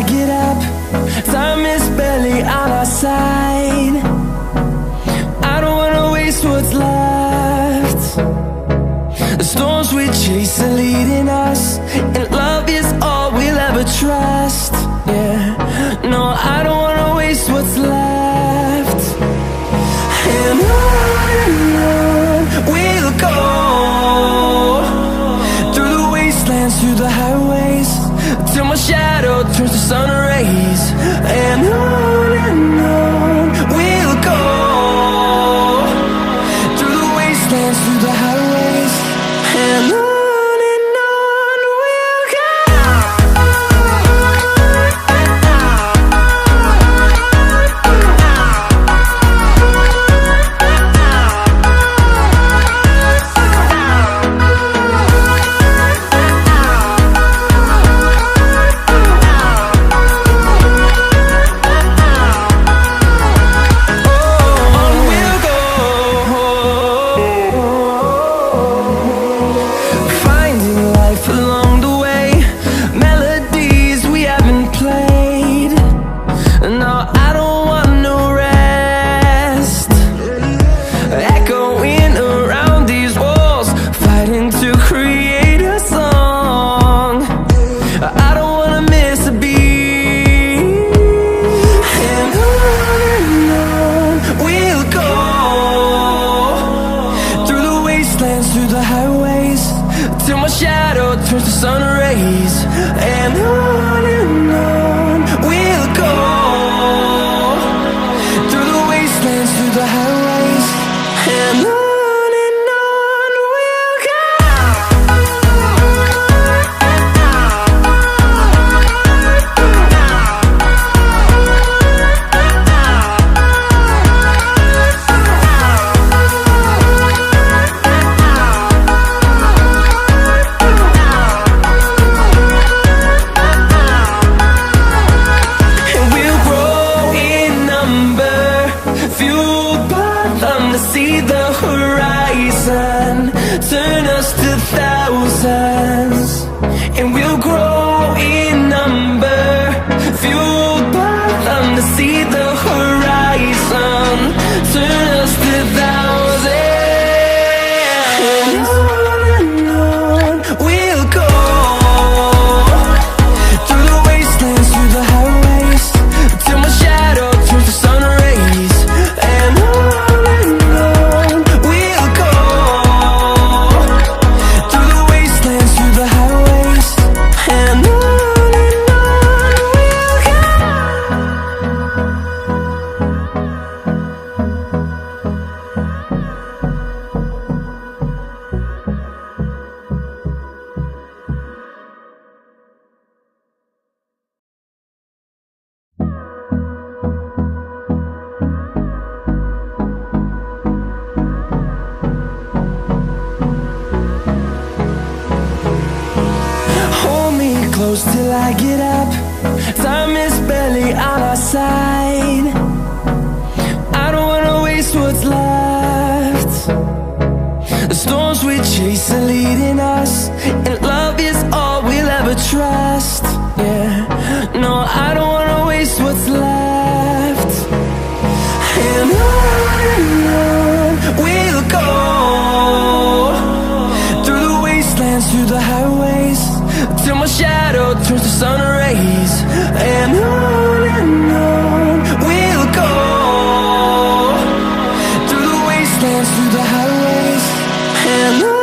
I get up. Time is barely on our side. I don't wanna waste what's left. The storms we chase are leading us, and love is all we'll ever trust. Yeah, no, I don't wanna waste what's left. And on we'll go, through the wastelands, through the highways, till my shadow turns to sun rays. And on we'll go, through the wastelands, through the highways, and on. Through the highways, till my shadow turns to sun rays. And on we'll go, through the wastelands, through the highways, and on. See the horizon turn us to thousands, and we'll grow in number, fueled by them. To see the horizon turn us to thousands, and on we'll go, through the wastelands, through the highways, till my shadow turns to sun rays. And close till I get up. Time is barely on our side. I don't wanna waste what's left. The storms we chase are leading us, and love is all we'll ever trust. Yeah, no, I don't wanna waste what's left. And on we'll go, through the wastelands, through the highways, till my shadow turns to sun rays. And on we'll go, through the wastelands, through the highways, and on.